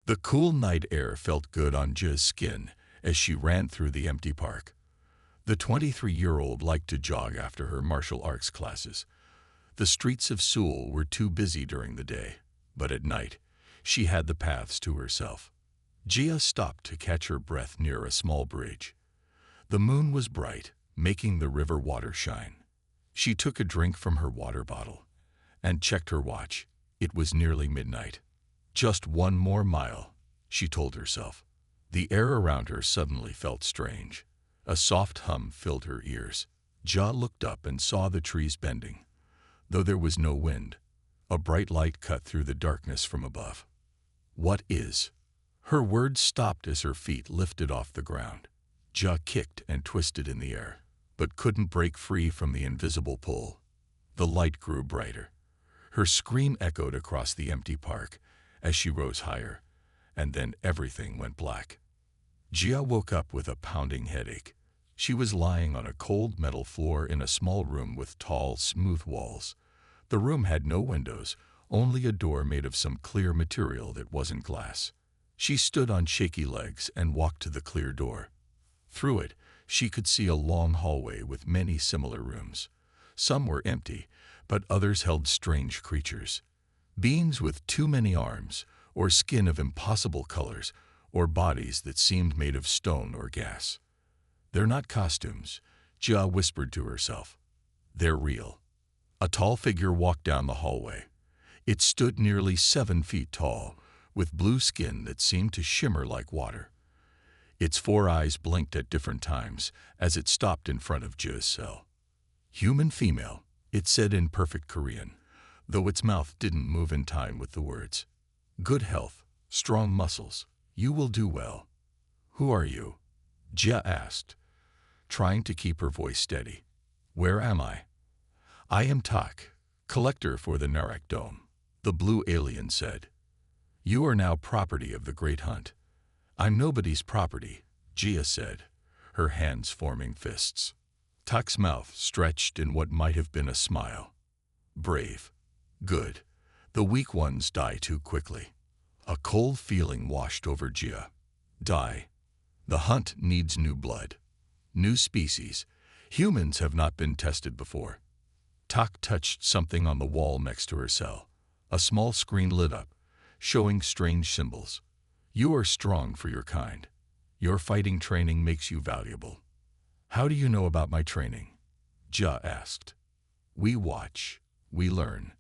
The cool night air felt good on Jia's skin as she ran through the empty park. The 23-year-old liked to jog after her martial arts classes. The streets of Seoul were too busy during the day, but at night, she had the paths to herself. Jia stopped to catch her breath near a small bridge. The moon was bright, making the river water shine. She took a drink from her water bottle and checked her watch. It was nearly midnight. Just one more mile, she told herself. The air around her suddenly felt strange. A soft hum filled her ears. Jia looked up and saw the trees bending. Though there was no wind, a bright light cut through the darkness from above. What is? Her words stopped as her feet lifted off the ground. Jia kicked and twisted in the air, but couldn't break free from the invisible pull. The light grew brighter. Her scream echoed across the empty park as she rose higher, and then everything went black. Jia woke up with a pounding headache. She was lying on a cold metal floor in a small room with tall, smooth walls. The room had no windows, only a door made of some clear material that wasn't glass. She stood on shaky legs and walked to the clear door. Through it, she could see a long hallway with many similar rooms. Some were empty, but others held strange creatures. Beings with too many arms, or skin of impossible colors, or bodies that seemed made of stone or gas. They're not costumes, Jia whispered to herself. They're real. A tall figure walked down the hallway. It stood nearly 7 feet tall, with blue skin that seemed to shimmer like water. Its 4 eyes blinked at different times as it stopped in front of Jia's cell. Human female, it said in perfect Korean, though its mouth didn't move in time with the words. Good health, strong muscles, you will do well. Who are you? Jia asked, trying to keep her voice steady. Where am I? I am Tak, collector for the Narak Dome, the blue alien said. You are now property of the Great Hunt. I'm nobody's property, Jia said, her hands forming fists. Tak's mouth stretched in what might have been a smile. Brave. Good. The weak ones die too quickly. A cold feeling washed over Jia. Die. The hunt needs new blood. New species. Humans have not been tested before. Tak touched something on the wall next to her cell. A small screen lit up, showing strange symbols. You are strong for your kind. Your fighting training makes you valuable. How do you know about my training? Jia asked. We watch. We learn.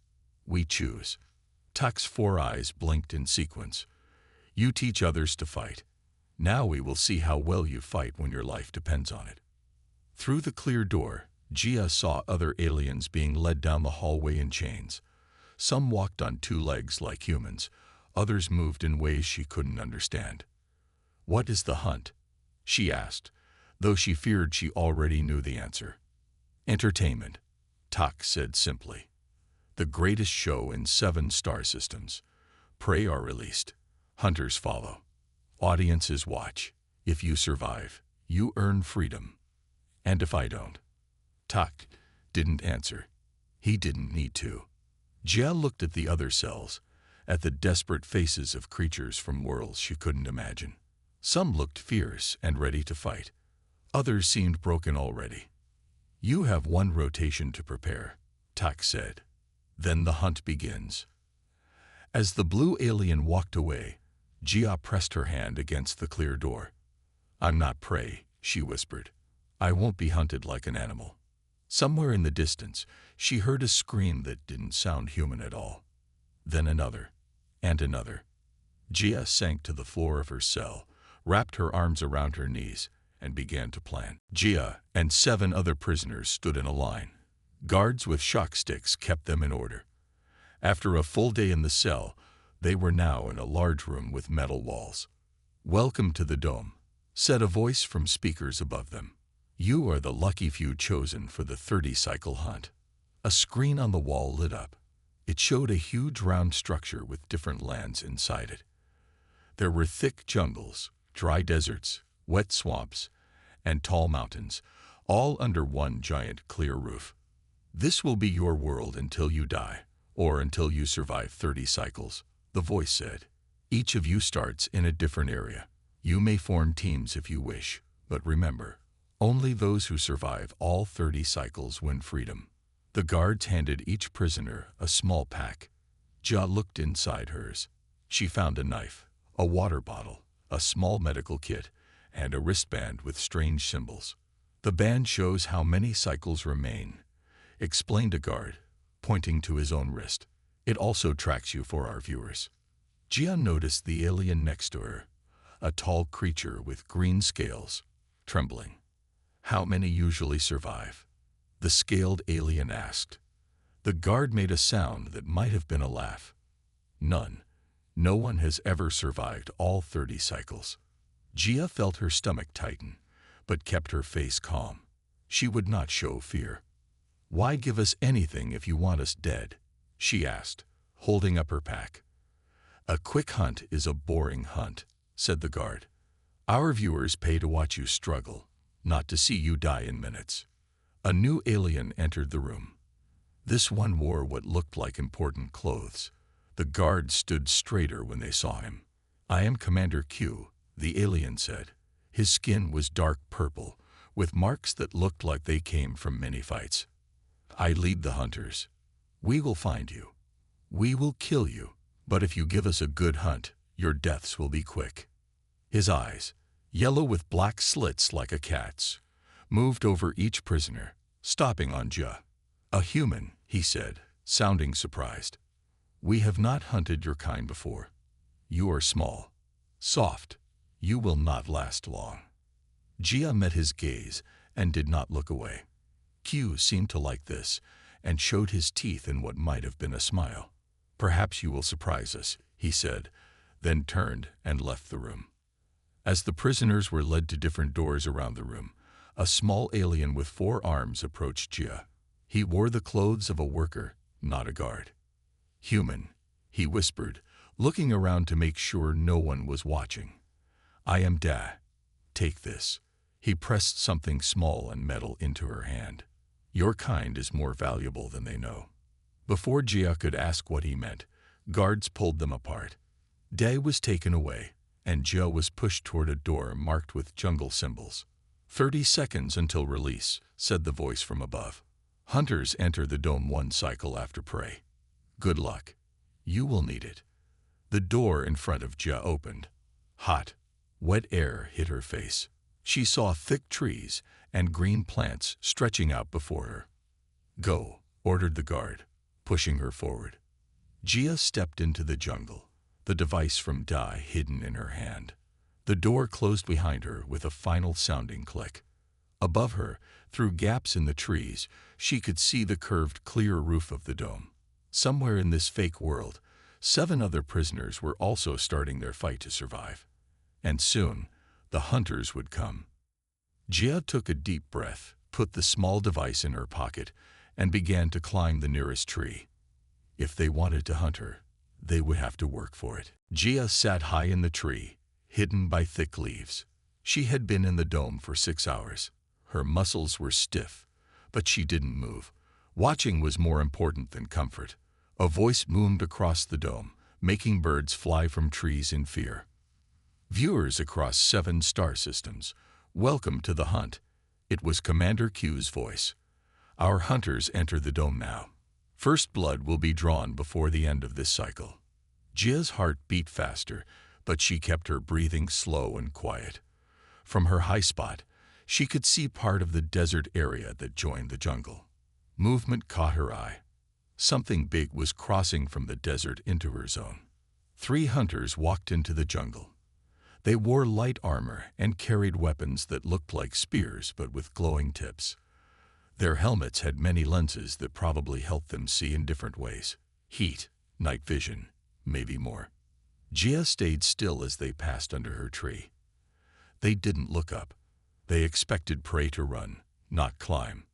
We choose. Tak's 4 eyes blinked in sequence. You teach others to fight. Now we will see how well you fight when your life depends on it. Through the clear door, Jia saw other aliens being led down the hallway in chains. Some walked on 2 legs like humans. Others moved in ways she couldn't understand. What is the hunt? She asked, though she feared she already knew the answer. Entertainment, Tak said simply. The greatest show in 7 star systems. Prey are released. Hunters follow. Audiences watch. If you survive, you earn freedom. And if I don't? Tak didn't answer. He didn't need to. Jia looked at the other cells, at the desperate faces of creatures from worlds she couldn't imagine. Some looked fierce and ready to fight. Others seemed broken already. You have 1 rotation to prepare, Tak said. Then the hunt begins. As the blue alien walked away, Jia pressed her hand against the clear door. I'm not prey, she whispered. I won't be hunted like an animal. Somewhere in the distance, she heard a scream that didn't sound human at all. Then another, and another. Jia sank to the floor of her cell, wrapped her arms around her knees, and began to plan. Jia and 7 other prisoners stood in a line. Guards with shock sticks kept them in order. After a full day in the cell, they were now in a large room with metal walls. Welcome to the dome, said a voice from speakers above them. You are the lucky few chosen for the 30-cycle hunt. A screen on the wall lit up. It showed a huge round structure with different lands inside it. There were thick jungles, dry deserts, wet swamps, and tall mountains, all under one giant clear roof. This will be your world until you die, or until you survive 30 cycles, the voice said. Each of you starts in a different area. You may form teams if you wish, but remember, only those who survive all 30 cycles win freedom. The guards handed each prisoner a small pack. Jia looked inside hers. She found a knife, a water bottle, a small medical kit, and a wristband with strange symbols. The band shows how many cycles remain, explained a guard, pointing to his own wrist. It also tracks you for our viewers. Jia noticed the alien next to her, a tall creature with green scales, trembling. How many usually survive? The scaled alien asked. The guard made a sound that might have been a laugh. None. No one has ever survived all 30 cycles. Jia felt her stomach tighten, but kept her face calm. She would not show fear. Why give us anything if you want us dead? She asked, holding up her pack. A quick hunt is a boring hunt, said the guard. Our viewers pay to watch you struggle, not to see you die in minutes. A new alien entered the room. This one wore what looked like important clothes. The guards stood straighter when they saw him. I am Commander Q, the alien said. His skin was dark purple, with marks that looked like they came from many fights. I lead the hunters. We will find you. We will kill you, but if you give us a good hunt, your deaths will be quick. His eyes, yellow with black slits like a cat's, moved over each prisoner, stopping on Jia. A human, he said, sounding surprised. We have not hunted your kind before. You are small, soft. You will not last long. Jia met his gaze and did not look away. Q seemed to like this and showed his teeth in what might have been a smile. Perhaps you will surprise us, he said, then turned and left the room. As the prisoners were led to different doors around the room, a small alien with 4 arms approached Jia. He wore the clothes of a worker, not a guard. Human, he whispered, looking around to make sure no one was watching. I am Da. Take this. He pressed something small and metal into her hand. Your kind is more valuable than they know. Before Jia could ask what he meant, guards pulled them apart. Da was taken away, and Jia was pushed toward a door marked with jungle symbols. 30 seconds until release, said the voice from above. Hunters enter the dome 1 cycle after prey. Good luck. You will need it. The door in front of Jia opened. Hot, wet air hit her face. She saw thick trees and green plants stretching out before her. Go, ordered the guard, pushing her forward. Jia stepped into the jungle, the device from Da hidden in her hand. The door closed behind her with a final sounding click. Above her, through gaps in the trees, she could see the curved clear roof of the dome. Somewhere in this fake world, 7 other prisoners were also starting their fight to survive. And soon, the hunters would come. Jia took a deep breath, put the small device in her pocket, and began to climb the nearest tree. If they wanted to hunt her, they would have to work for it. Jia sat high in the tree, hidden by thick leaves. She had been in the dome for 6 hours. Her muscles were stiff, but she didn't move. Watching was more important than comfort. A voice boomed across the dome, making birds fly from trees in fear. Viewers across 7 star systems, welcome to the hunt. It was Commander Q's voice. Our hunters enter the dome now. First blood will be drawn before the end of this cycle. Jia's heart beat faster, but she kept her breathing slow and quiet. From her high spot, she could see part of the desert area that joined the jungle. Movement caught her eye. Something big was crossing from the desert into her zone. 3 hunters walked into the jungle. They wore light armor and carried weapons that looked like spears but with glowing tips. Their helmets had many lenses that probably helped them see in different ways. Heat, night vision, maybe more. Jia stayed still as they passed under her tree. They didn't look up. They expected prey to run, not climb.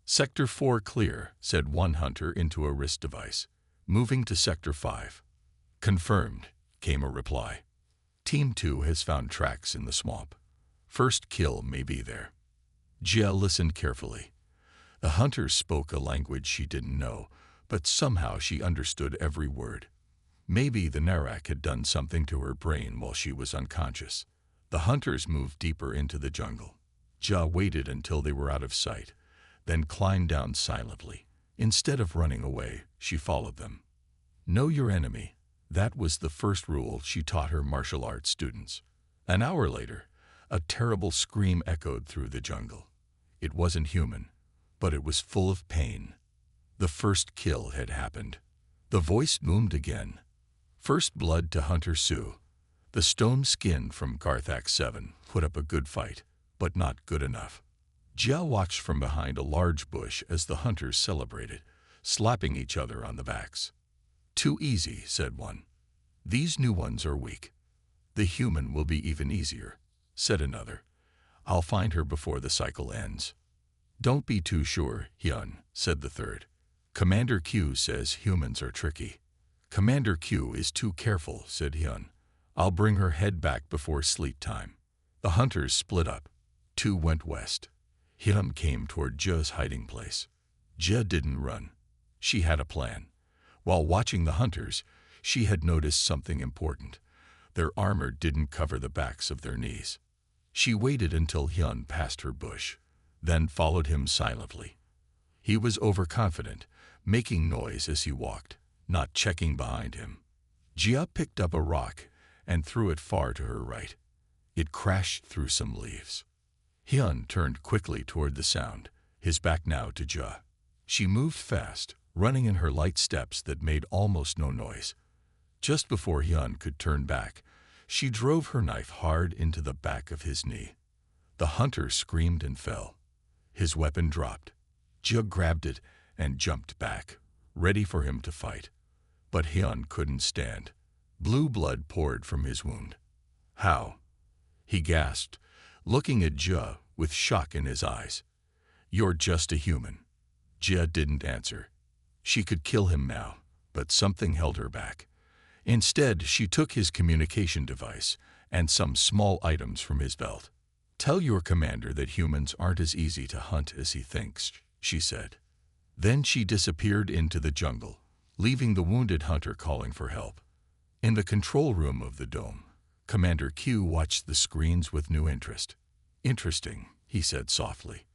Sector 4 clear, said one hunter into a wrist device. Moving to Sector 5. Confirmed, came a reply. Team 2 has found tracks in the swamp. First kill may be there. Jia listened carefully. The hunters spoke a language she didn't know, but somehow she understood every word. Maybe the Narak had done something to her brain while she was unconscious. The hunters moved deeper into the jungle. Jia waited until they were out of sight, then climbed down silently. Instead of running away, she followed them. Know your enemy. That was the first rule she taught her martial arts students. An hour later, a terrible scream echoed through the jungle. It wasn't human, but it was full of pain. The first kill had happened. The voice boomed again. First blood to Hunter Sue. The stone skin from Garthak 7 put up a good fight, but not good enough. Jia watched from behind a large bush as the hunters celebrated, slapping each other on the backs. Too easy, said one. These new ones are weak. The human will be even easier, said another. I'll find her before the cycle ends. Don't be too sure, Hyun, said the third. Commander Q says humans are tricky. Commander Q is too careful, said Hyun. I'll bring her head back before sleep time. The hunters split up. Two went west. Hyun came toward Jia's hiding place. Jia didn't run. She had a plan. While watching the hunters, she had noticed something important. Their armor didn't cover the backs of their knees. She waited until Hyun passed her bush, then followed him silently. He was overconfident, making noise as he walked, not checking behind him. Jia picked up a rock and threw it far to her right. It crashed through some leaves. Hyun turned quickly toward the sound, his back now to Jia. She moved fast, running in her light steps that made almost no noise. Just before Hyun could turn back, she drove her knife hard into the back of his knee. The hunter screamed and fell. His weapon dropped. Jia grabbed it and jumped back, ready for him to fight. But Hyun couldn't stand. Blue blood poured from his wound. How? He gasped, looking at Jia with shock in his eyes. You're just a human. Jia didn't answer. She could kill him now, but something held her back. Instead, she took his communication device and some small items from his belt. Tell your commander that humans aren't as easy to hunt as he thinks, she said. Then she disappeared into the jungle, leaving the wounded hunter calling for help. In the control room of the dome, Commander Q watched the screens with new interest. Interesting, he said softly.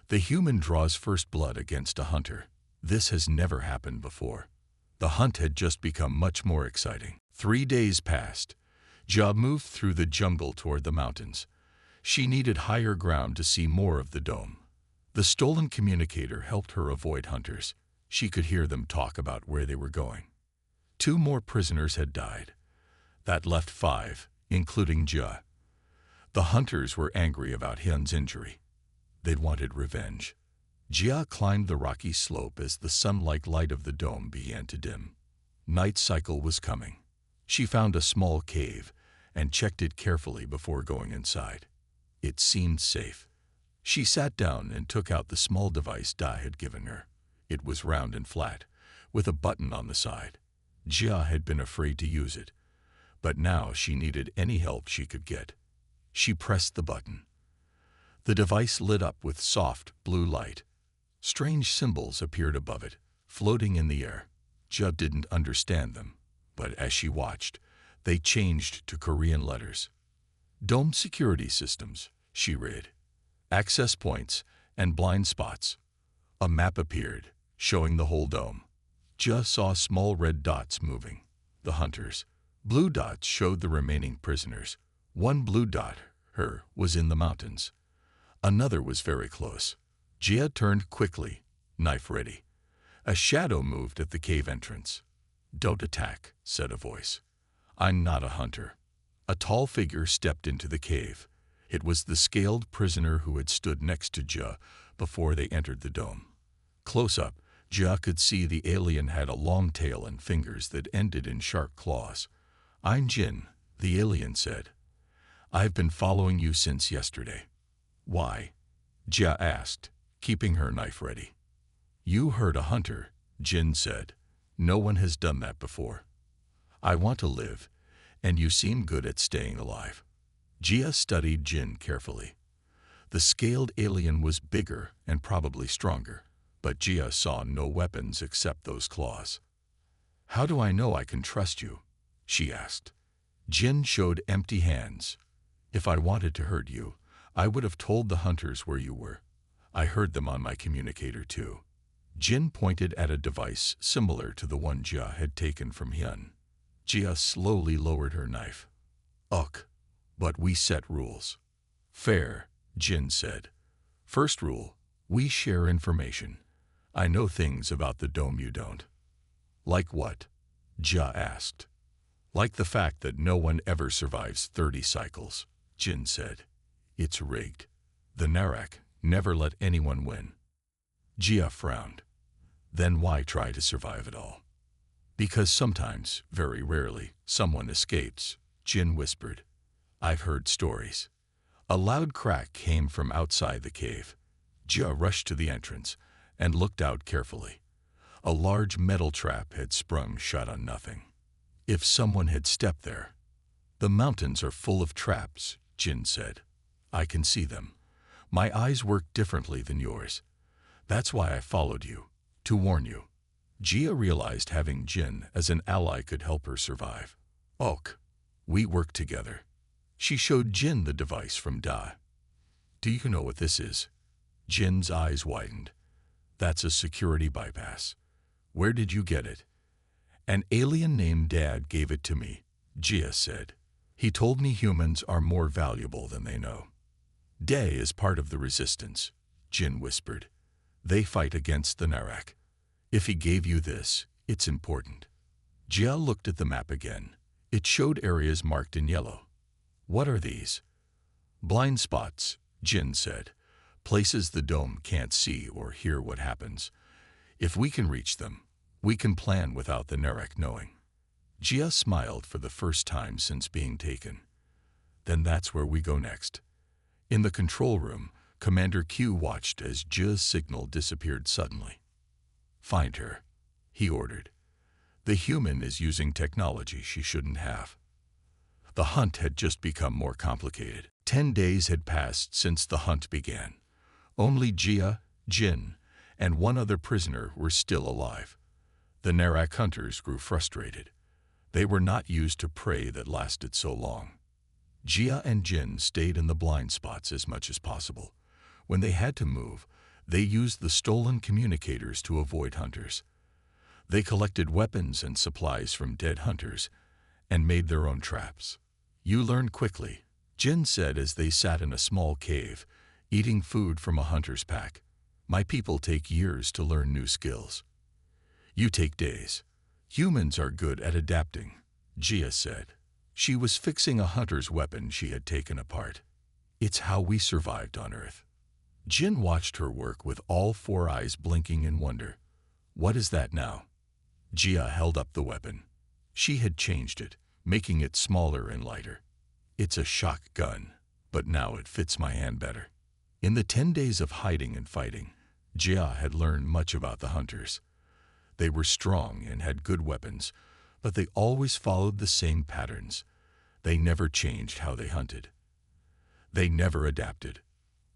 The human draws first blood against a hunter. This has never happened before. The hunt had just become much more exciting. 3 days passed. Jia moved through the jungle toward the mountains. She needed higher ground to see more of the dome. The stolen communicator helped her avoid hunters. She could hear them talk about where they were going. 2 more prisoners had died. That left 5, including Jia. The hunters were angry about Hyun's injury. They'd wanted revenge. Jia climbed the rocky slope as the sun-like light of the dome began to dim. Night cycle was coming. She found a small cave and checked it carefully before going inside. It seemed safe. She sat down and took out the small device Dai had given her. It was round and flat, with a button on the side. Jia had been afraid to use it, but now she needed any help she could get. She pressed the button. The device lit up with soft, blue light. Strange symbols appeared above it, floating in the air. Jia didn't understand them, but as she watched, they changed to Korean letters. Dome security systems, she read. Access points and blind spots. A map appeared, showing the whole dome. Jia saw small red dots moving. The hunters. Blue dots showed the remaining prisoners. One blue dot, her, was in the mountains. Another was very close. Jia turned quickly, knife ready. A shadow moved at the cave entrance. Don't attack, said a voice. I'm not a hunter. A tall figure stepped into the cave. It was the scaled prisoner who had stood next to Jia before they entered the dome. Close up, Jia could see the alien had a long tail and fingers that ended in sharp claws. I'm Jin, the alien said. I've been following you since yesterday. Why? Jia asked, keeping her knife ready. You heard a hunter, Jin said. No one has done that before. I want to live, and you seem good at staying alive. Jia studied Jin carefully. The scaled alien was bigger and probably stronger, but Jia saw no weapons except those claws. How do I know I can trust you? She asked. Jin showed empty hands. If I wanted to hurt you, I would have told the hunters where you were. I heard them on my communicator too. Jin pointed at a device similar to the one Jia had taken from Hyun. Jia slowly lowered her knife. Ugh, but we set rules. Fair, Jin said. First rule, we share information. I know things about the dome you don't. Like what? Jia asked. Like the fact that no one ever survives 30 cycles, Jin said. It's rigged. The Narak never let anyone win. Jia frowned. Then why try to survive it all? Because sometimes, very rarely, someone escapes, Jin whispered. I've heard stories. A loud crack came from outside the cave. Jia rushed to the entrance and looked out carefully. A large metal trap had sprung shut on nothing. If someone had stepped there. The mountains are full of traps, Jin said. I can see them. My eyes work differently than yours. That's why I followed you, to warn you. Jia realized having Jin as an ally could help her survive. Ok, we work together. She showed Jin the device from Da. Do you know what this is? Jin's eyes widened. That's a security bypass. Where did you get it? An alien named Dad gave it to me, Jia said. He told me humans are more valuable than they know. Day is part of the resistance, Jin whispered. They fight against the Narak. If he gave you this, it's important. Jia looked at the map again. It showed areas marked in yellow. What are these? Blind spots, Jin said. Places the dome can't see or hear what happens. If we can reach them, we can plan without the Narak knowing. Jia smiled for the first time since being taken. Then that's where we go next. In the control room, Commander Q watched as Jia's signal disappeared suddenly. Find her, he ordered. The human is using technology she shouldn't have. The hunt had just become more complicated. 10 days had passed since the hunt began. Only Jia, Jin, and one other prisoner were still alive. The Narak hunters grew frustrated. They were not used to prey that lasted so long. Jia and Jin stayed in the blind spots as much as possible. When they had to move, they used the stolen communicators to avoid hunters. They collected weapons and supplies from dead hunters and made their own traps. You learn quickly, Jin said as they sat in a small cave, eating food from a hunter's pack. My people take years to learn new skills. You take days. Humans are good at adapting, Jia said. She was fixing a hunter's weapon she had taken apart. It's how we survived on Earth. Jin watched her work with all 4 eyes blinking in wonder. What is that now? Jia held up the weapon. She had changed it, making it smaller and lighter. It's a shock gun, but now it fits my hand better. In the 10 days of hiding and fighting, Jia had learned much about the hunters. They were strong and had good weapons, but they always followed the same patterns. They never changed how they hunted. They never adapted.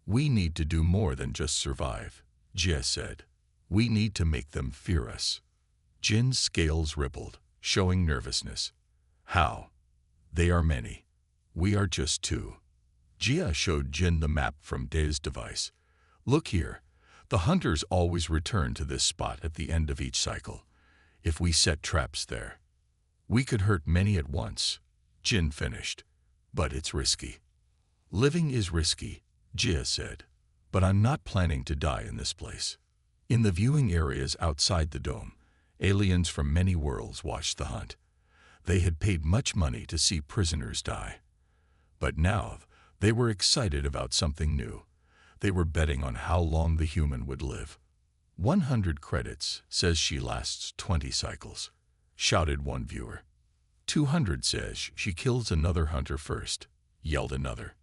We need to do more than just survive, Jia said. We need to make them fear us. Jin's scales rippled, showing nervousness. How? They are many. We are just 2. Jia showed Jin the map from Da's device. Look here. The hunters always return to this spot at the end of each cycle. If we set traps there, we could hurt many at once, Jin finished. But it's risky. Living is risky, Jia said. But I'm not planning to die in this place. In the viewing areas outside the dome, aliens from many worlds watched the hunt. They had paid much money to see prisoners die. But now, they were excited about something new. They were betting on how long the human would live. 100 credits says she lasts 20 cycles, shouted one viewer. 200 says she kills another hunter first, yelled another.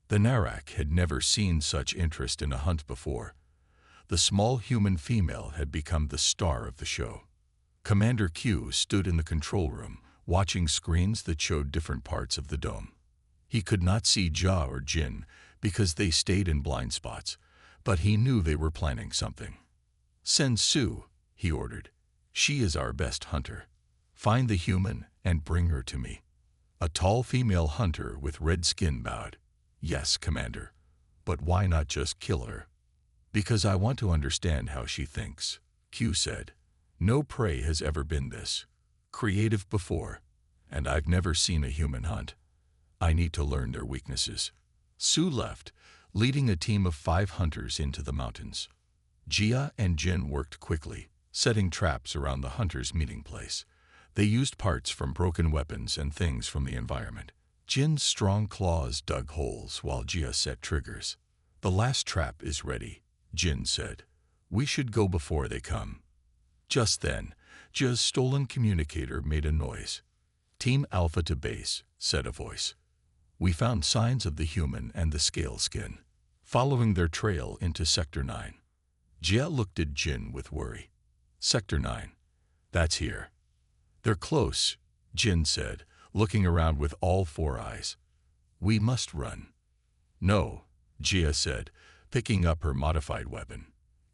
The Narak had never seen such interest in a hunt before. The small human female had become the star of the show. Commander Q stood in the control room, watching screens that showed different parts of the dome. He could not see Jia or Jin because they stayed in blind spots, but he knew they were planning something. Send Sue, he ordered. She is our best hunter. Find the human and bring her to me. A tall female hunter with red skin bowed. Yes, Commander. But why not just kill her? Because I want to understand how she thinks, Q said. No prey has ever been this creative before, and I've never seen a human hunt. I need to learn their weaknesses. Sue left, leading a team of 5 hunters into the mountains. Jia and Jin worked quickly, setting traps around the hunters' meeting place. They used parts from broken weapons and things from the environment. Jin's strong claws dug holes while Jia set triggers. The last trap is ready, Jin said. We should go before they come. Just then, Jia's stolen communicator made a noise. Team Alpha to base, said a voice. We found signs of the human and the scale skin, following their trail into Sector 9. Jia looked at Jin with worry. Sector 9. That's here. They're close, Jin said, looking around with all 4 eyes. We must run. No, Jia said, picking up her modified weapon.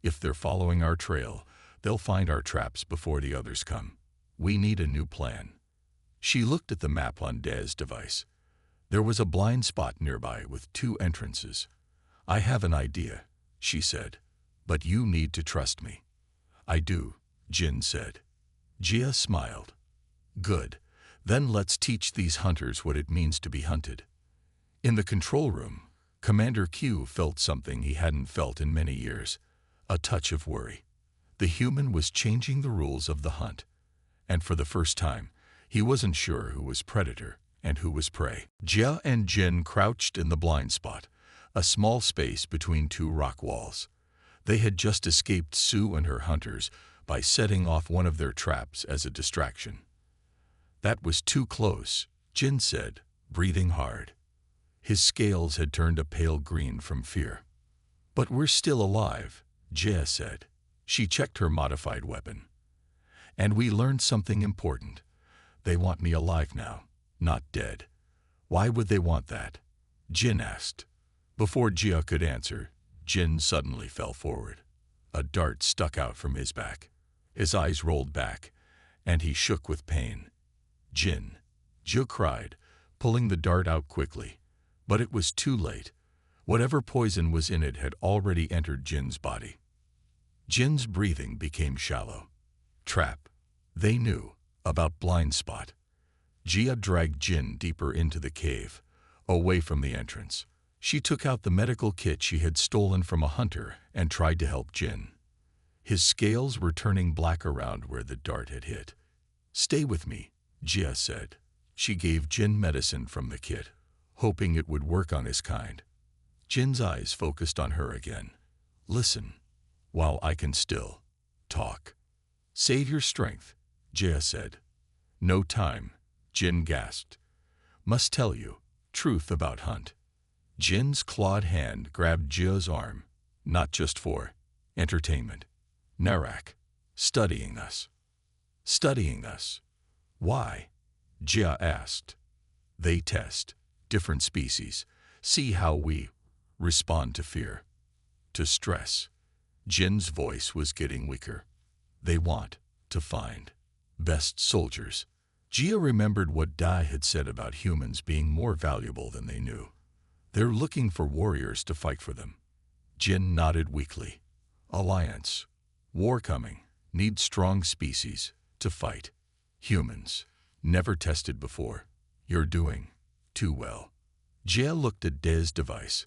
If they're following our trail, they'll find our traps before the others come. We need a new plan. She looked at the map on De's device. There was a blind spot nearby with 2 entrances. I have an idea, she said, but you need to trust me. I do, Jin said. Jia smiled. Good. Then let's teach these hunters what it means to be hunted. In the control room, Commander Q felt something he hadn't felt in many years, a touch of worry. The human was changing the rules of the hunt, and for the first time, he wasn't sure who was predator and who was prey. Jia and Jin crouched in the blind spot, a small space between 2 rock walls. They had just escaped Sue and her hunters by setting off one of their traps as a distraction. That was too close, Jin said, breathing hard. His scales had turned a pale green from fear. But we're still alive, Jia said. She checked her modified weapon. And we learned something important. They want me alive now, not dead. Why would they want that? Jin asked. Before Jia could answer, Jin suddenly fell forward. A dart stuck out from his back. His eyes rolled back, and he shook with pain. Jin, Jia cried, pulling the dart out quickly. But it was too late. Whatever poison was in it had already entered Jin's body. Jin's breathing became shallow. Trap. They knew about blind spot. Jia dragged Jin deeper into the cave, away from the entrance. She took out the medical kit she had stolen from a hunter and tried to help Jin. His scales were turning black around where the dart had hit. Stay with me, Jia said. She gave Jin medicine from the kit, hoping it would work on his kind. Jin's eyes focused on her again. Listen, while I can still talk. Save your strength, Jia said. No time, Jin gasped. Must tell you, truth about Hunt. Jin's clawed hand grabbed Jia's arm, not just for entertainment. Narak, studying us. Studying us. Why? Jia asked. They test different species, see how we respond to fear, to stress. Jin's voice was getting weaker. They want to find best soldiers. Jia remembered what Dai had said about humans being more valuable than they knew. They're looking for warriors to fight for them. Jin nodded weakly. Alliance. War coming. Need strong species to fight. Humans. Never tested before. You're doing too well. Jia looked at De's device.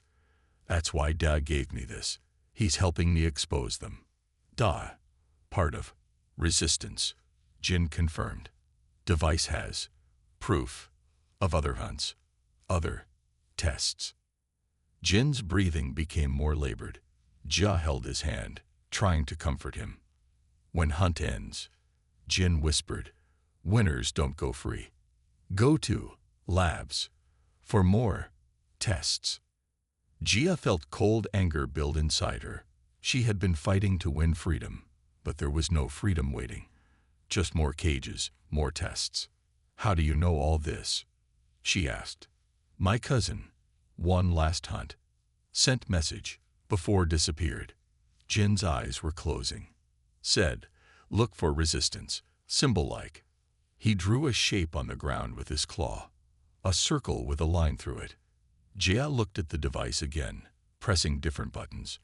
That's why Da gave me this. He's helping me expose them. Da. Part of resistance. Jin confirmed. Device has proof of other hunts. Other tests. Jin's breathing became more labored. Jia held his hand, trying to comfort him. When hunt ends, Jin whispered, winners don't go free. Go to labs for more tests. Jia felt cold anger build inside her. She had been fighting to win freedom, but there was no freedom waiting. Just more cages, more tests. How do you know all this? She asked. My cousin, one last hunt, sent message, before disappeared. Jin's eyes were closing. Said, look for resistance, symbol-like. He drew a shape on the ground with his claw, a circle with a line through it. Jia looked at the device again, pressing different buttons.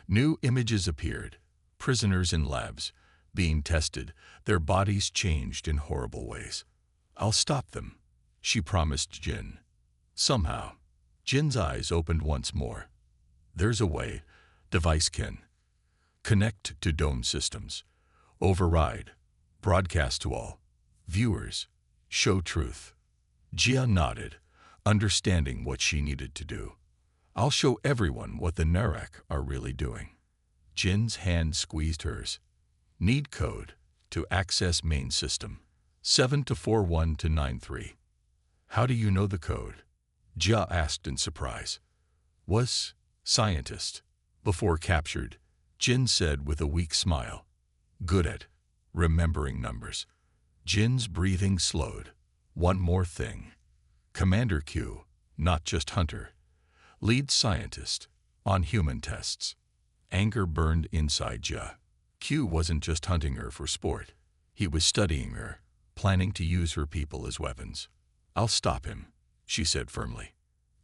New images appeared, prisoners in labs, being tested, their bodies changed in horrible ways. "I'll stop them," she promised Jin. Somehow, Jin's eyes opened once more. "There's a way. Device can connect to dome systems, override, broadcast to all viewers, show truth." Jia nodded, understanding what she needed to do. "I'll show everyone what the Narak are really doing." Jin's hand squeezed hers. "Need code to access main system 7241-93. "How do you know the code?" Jia asked in surprise. "Was scientist before captured," Jin said with a weak smile. "Good at remembering numbers." Jin's breathing slowed. "One more thing. Commander Q, not just hunter. Lead scientist on human tests." Anger burned inside Jia. Q wasn't just hunting her for sport. He was studying her, planning to use her people as weapons. "I'll stop him," she said firmly.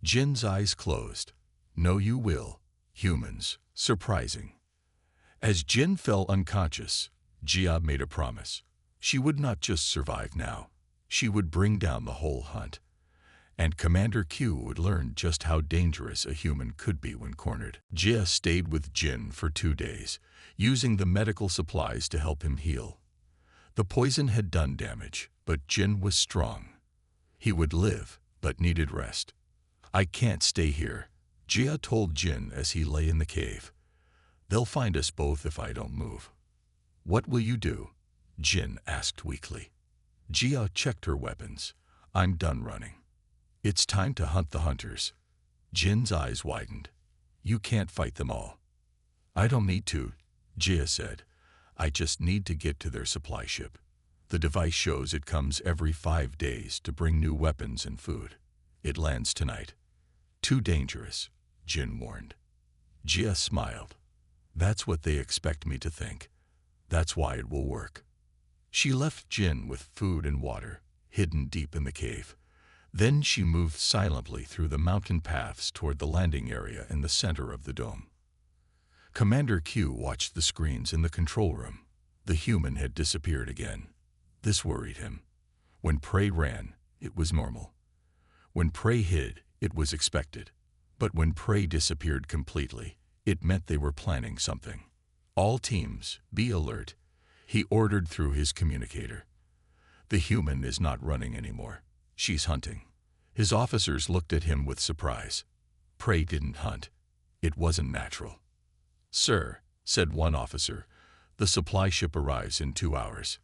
Jin's eyes closed. "No, you will. Humans. Surprising." As Jin fell unconscious, Jia made a promise. She would not just survive now. She would bring down the whole hunt. And Commander Q would learn just how dangerous a human could be when cornered. Jia stayed with Jin for 2 days, using the medical supplies to help him heal. The poison had done damage, but Jin was strong. He would live, but needed rest. "I can't stay here," Jia told Jin as he lay in the cave. "They'll find us both if I don't move." "What will you do?" Jin asked weakly. Jia checked her weapons. "I'm done running. It's time to hunt the hunters." Jin's eyes widened. "You can't fight them all." "I don't need to," Jia said. "I just need to get to their supply ship. The device shows it comes every 5 days to bring new weapons and food. It lands tonight." "Too dangerous," Jin warned. Jia smiled. "That's what they expect me to think. That's why it will work." She left Jin with food and water, hidden deep in the cave. Then she moved silently through the mountain paths toward the landing area in the center of the dome. Commander Q watched the screens in the control room. The human had disappeared again. This worried him. When prey ran, it was normal. When prey hid, it was expected. But when prey disappeared completely, it meant they were planning something. "All teams, be alert," he ordered through his communicator. "The human is not running anymore. She's hunting." His officers looked at him with surprise. Prey didn't hunt. It wasn't natural. "Sir," said one officer, "the supply ship arrives in 2 hours."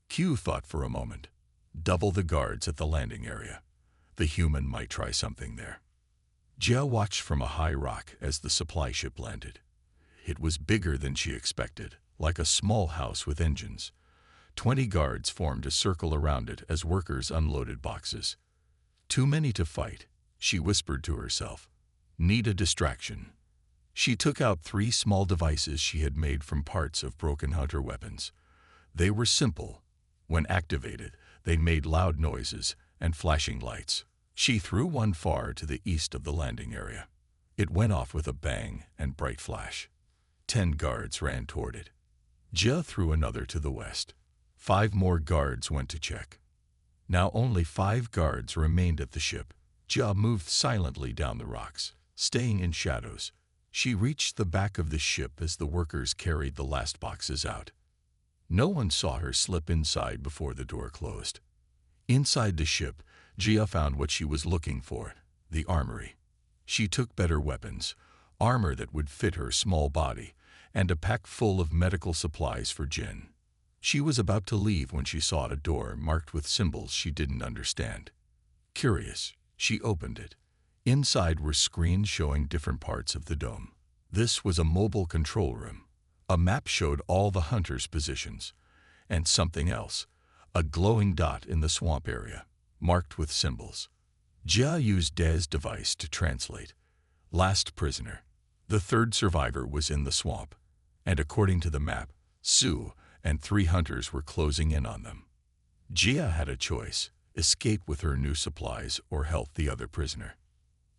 Q thought for a moment. Double the guards at the landing area. The human might try something there. Jia watched from a high rock as the supply ship landed. It was bigger than she expected, like a small house with engines. 20 guards formed a circle around it as workers unloaded boxes. "Too many to fight," she whispered to herself. "Need a distraction." She took out 3 small devices she had made from parts of broken hunter weapons. They were simple. When activated, they made loud noises and flashing lights. She threw one far to the east of the landing area. It went off with a bang and bright flash. 10 guards ran toward it. Jia threw another to the west. 5 more guards went to check. Now only 5 guards remained at the ship. Jia moved silently down the rocks, staying in shadows. She reached the back of the ship as the workers carried the last boxes out. No one saw her slip inside before the door closed. Inside the ship, Jia found what she was looking for, the armory. She took better weapons, armor that would fit her small body, and a pack full of medical supplies for Jin. She was about to leave when she saw a door marked with symbols she didn't understand. Curious, she opened it. Inside were screens showing different parts of the dome. This was a mobile control room. A map showed all the hunters' positions. And something else, a glowing dot in the swamp area, marked with symbols. Jia used De's device to translate. Last prisoner. The 3rd survivor was in the swamp, and according to the map, Su and 3 hunters were closing in on them. Jia had a choice: escape with her new supplies or help the other prisoner.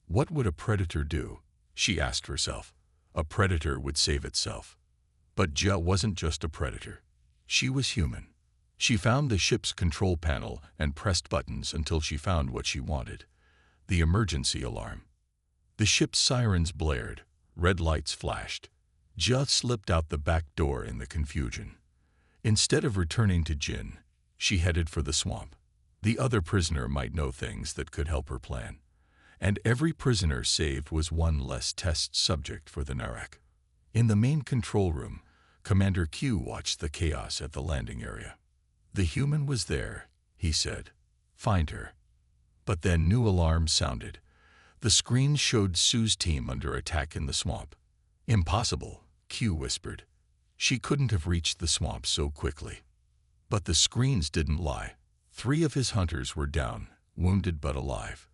What would a predator do? She asked herself. A predator would save itself. But Jia wasn't just a predator. She was human. She found the ship's control panel and pressed buttons until she found what she wanted: the emergency alarm. The ship's sirens blared. Red lights flashed. Jia slipped out the back door in the confusion. Instead of returning to Jin, she headed for the swamp. The other prisoner might know things that could help her plan. And every prisoner saved was one less test subject for the Narak. In the main control room, Commander Q watched the chaos at the landing area. The human was there, he said. Find her. But then new alarms sounded. The screen showed Sue's team under attack in the swamp. Impossible, Q whispered. She couldn't have reached the swamp so quickly. But the screens didn't lie. 3 of his hunters were down, wounded but alive.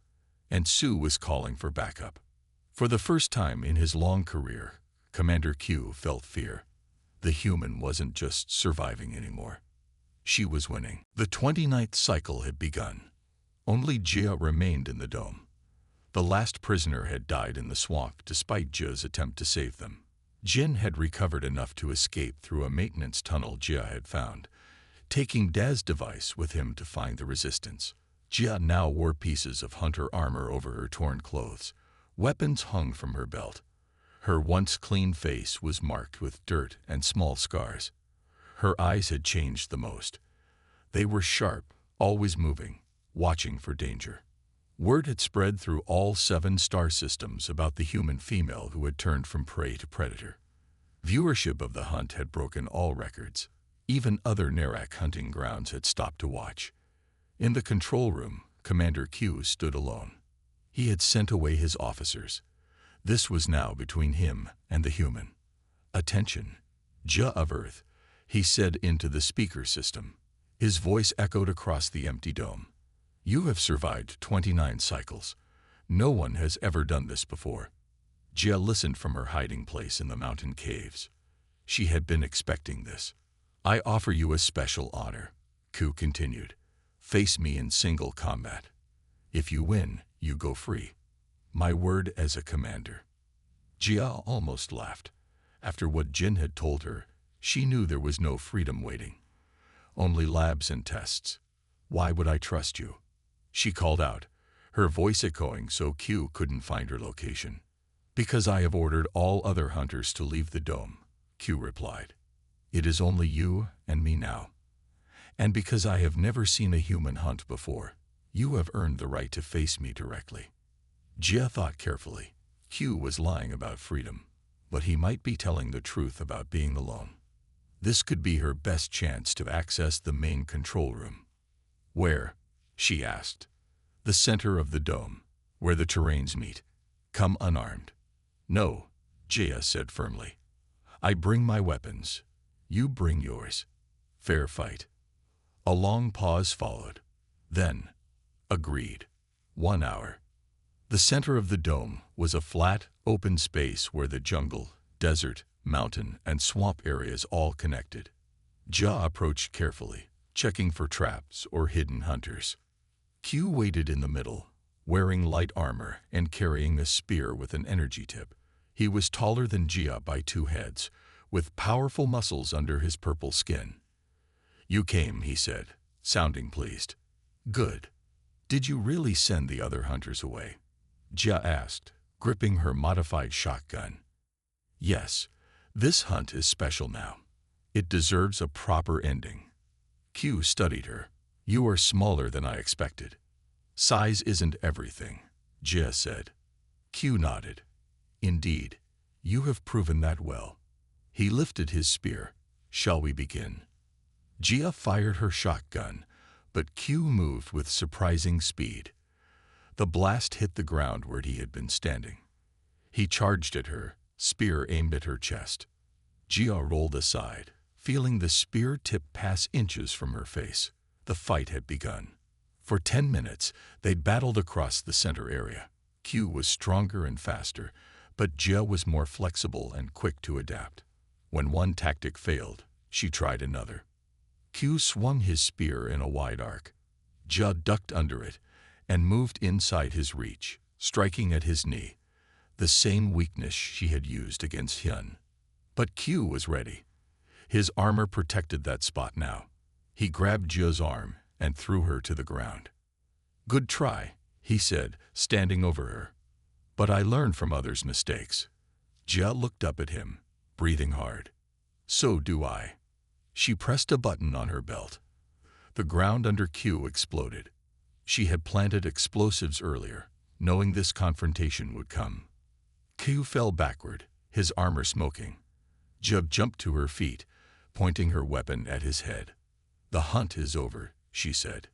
And Sue was calling for backup. For the first time in his long career, Commander Q felt fear. The human wasn't just surviving anymore. She was winning. The 29th cycle had begun. Only Jia remained in the dome. The last prisoner had died in the swamp despite Jia's attempt to save them. Jin had recovered enough to escape through a maintenance tunnel Jia had found, taking Daz's device with him to find the resistance. Jia now wore pieces of hunter armor over her torn clothes. Weapons hung from her belt. Her once clean face was marked with dirt and small scars. Her eyes had changed the most. They were sharp, always moving, watching for danger. Word had spread through all 7 star systems about the human female who had turned from prey to predator. Viewership of the hunt had broken all records. Even other Narak hunting grounds had stopped to watch. In the control room, Commander Q stood alone. He had sent away his officers. This was now between him and the human. Attention, Jia of Earth, he said into the speaker system. His voice echoed across the empty dome. You have survived 29 cycles. No one has ever done this before. Jia listened from her hiding place in the mountain caves. She had been expecting this. I offer you a special honor, Q continued. Face me in single combat. If you win, you go free. My word as a commander. Jia almost laughed. After what Jin had told her, she knew there was no freedom waiting. Only labs and tests. Why would I trust you? She called out, her voice echoing so Q couldn't find her location. Because I have ordered all other hunters to leave the dome, Q replied. It is only you and me now. And because I have never seen a human hunt before, you have earned the right to face me directly. Jia thought carefully. Q was lying about freedom, but he might be telling the truth about being alone. This could be her best chance to access the main control room. Where? She asked. The center of the dome, where the terrains meet. Come unarmed. No, Jia said firmly. I bring my weapons. You bring yours. Fair fight. A long pause followed. Then, agreed. 1 hour. The center of the dome was a flat, open space where the jungle, desert, mountain, and swamp areas all connected. Jia approached carefully, checking for traps or hidden hunters. Q waited in the middle, wearing light armor and carrying a spear with an energy tip. He was taller than Jia by 2 heads, with powerful muscles under his purple skin. You came, he said, sounding pleased. Good. Did you really send the other hunters away? Jia asked, gripping her modified shotgun. Yes, this hunt is special now. It deserves a proper ending. Q studied her. You are smaller than I expected. Size isn't everything, Jia said. Q nodded. Indeed, you have proven that well. He lifted his spear. Shall we begin? Jia fired her shotgun, but Q moved with surprising speed. The blast hit the ground where he had been standing. He charged at her, spear aimed at her chest. Jia rolled aside, feeling the spear tip pass inches from her face. The fight had begun. For 10 minutes, they battled across the center area. Q was stronger and faster, but Jia was more flexible and quick to adapt. When one tactic failed, she tried another. Q swung his spear in a wide arc. Jia ducked under it and moved inside his reach, striking at his knee, the same weakness she had used against Hyun. But Q was ready. His armor protected that spot now. He grabbed Jia's arm and threw her to the ground. "Good try," he said, standing over her. "But I learned from others' mistakes." Jia looked up at him, breathing hard. "So do I." She pressed a button on her belt. The ground under Q exploded. She had planted explosives earlier, knowing this confrontation would come. Q fell backward, his armor smoking. Jia jumped to her feet, pointing her weapon at his head. "The hunt is over," she said.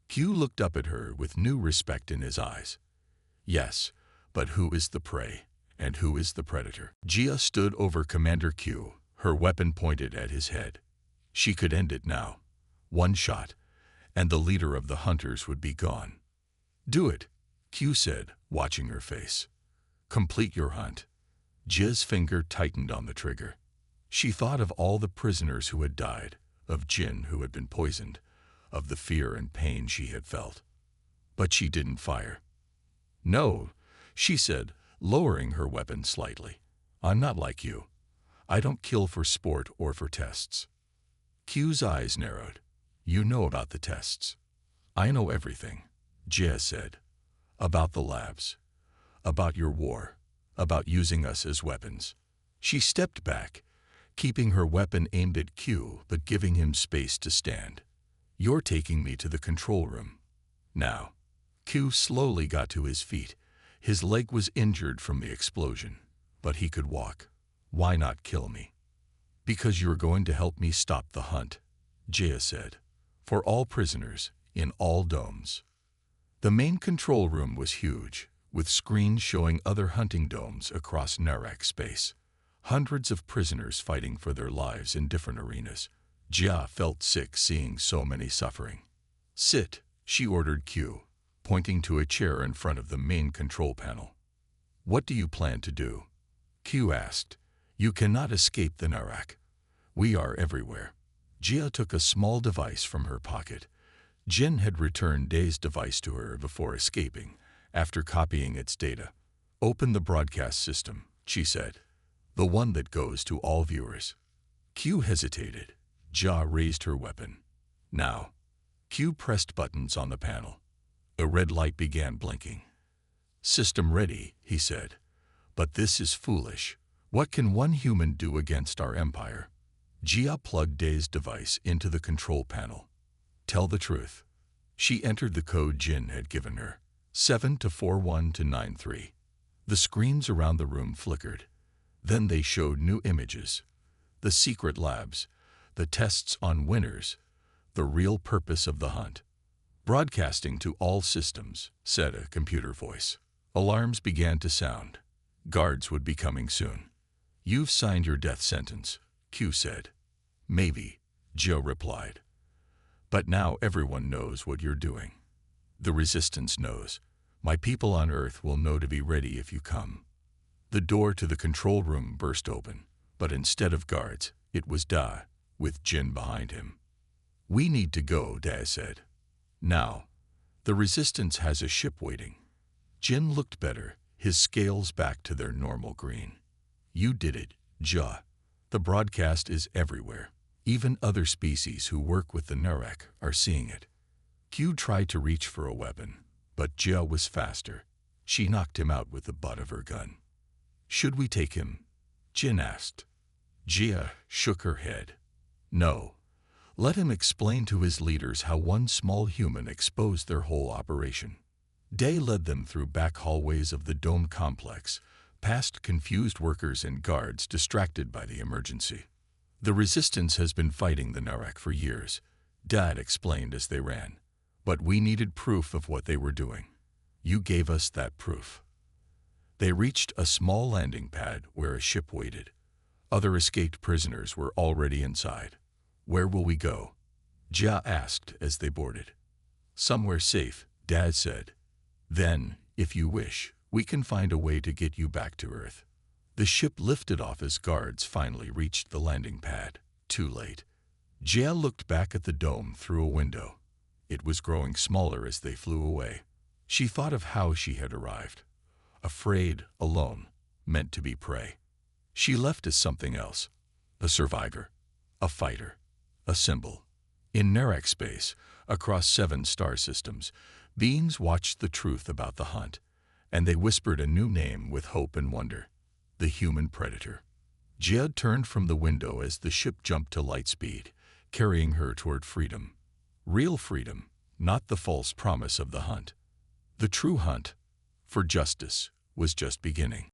Q looked up at her with new respect in his eyes. "Yes, but who is the prey, and who is the predator?" Jia stood over Commander Q, her weapon pointed at his head. She could end it now. One shot, and the leader of the hunters would be gone. "Do it," Q said, watching her face. "Complete your hunt." Jia's finger tightened on the trigger. She thought of all the prisoners who had died, of Jin who had been poisoned, of the fear and pain she had felt. But she didn't fire. "No," she said, lowering her weapon slightly. "I'm not like you. I don't kill for sport or for tests." Q's eyes narrowed. "You know about the tests." "I know everything," Jia said. "About the labs. About your war. About using us as weapons." She stepped back, keeping her weapon aimed at Q but giving him space to stand. "You're taking me to the control room. Now." Q slowly got to his feet. His leg was injured from the explosion, but he could walk. "Why not kill me?" "Because you're going to help me stop the hunt," Jia said. "For all prisoners, in all domes." The main control room was huge, with screens showing other hunting domes across Narak space. Hundreds of prisoners fighting for their lives in different arenas. Jia felt sick seeing so many suffering. "Sit," she ordered Q, pointing to a chair in front of the main control panel. "What do you plan to do?" Q asked. "You cannot escape the Narak. We are everywhere." Jia took a small device from her pocket. Jin had returned Day's device to her before escaping, after copying its data. "Open the broadcast system," she said. "The one that goes to all viewers." Q hesitated. Jia raised her weapon. "Now." Q pressed buttons on the panel. A red light began blinking. "System ready," he said. "But this is foolish. What can one human do against our empire?" Jia plugged Day's device into the control panel. "Tell the truth." She entered the code Jin had given her, 7-41-93. The screens around the room flickered. Then they showed new images. The secret labs, the tests on winners, the real purpose of the hunt. "Broadcasting to all systems," said a computer voice. Alarms began to sound. Guards would be coming soon. "You've signed your death sentence," Q said. "Maybe," Jia replied. "But now everyone knows what you're doing. The resistance knows. My people on Earth will know to be ready if you come." The door to the control room burst open, but instead of guards, it was Da, with Jin behind him. "We need to go," Da said. "Now. The resistance has a ship waiting." Jin looked better, his scales back to their normal green. "You did it, Jia. The broadcast is everywhere. Even other species who work with the Narak are seeing it." Q tried to reach for a weapon, but Jia was faster. She knocked him out with the butt of her gun. "Should we take him?" Jin asked. Jia shook her head. "No. Let him explain to his leaders how one small human exposed their whole operation." Day led them through back hallways of the dome complex, past confused workers and guards distracted by the emergency. "The resistance has been fighting the Narak for years," Dad explained as they ran. "But we needed proof of what they were doing. You gave us that proof." They reached a small landing pad where a ship waited. Other escaped prisoners were already inside. "Where will we go?" Jia asked as they boarded. "Somewhere safe," Dad said. "Then, if you wish, we can find a way to get you back to Earth." The ship lifted off as guards finally reached the landing pad. Too late. Jia looked back at the dome through a window. It was growing smaller as they flew away. She thought of how she had arrived, afraid, alone, meant to be prey. She left as something else, a survivor, a fighter, a symbol. In Narak space, across 7 star systems, beings watched the truth about the hunt, and they whispered a new name with hope and wonder: the human predator. Jia turned from the window as the ship jumped to light speed, carrying her toward freedom. Real freedom, not the false promise of the hunt. The true hunt, for justice, was just beginning.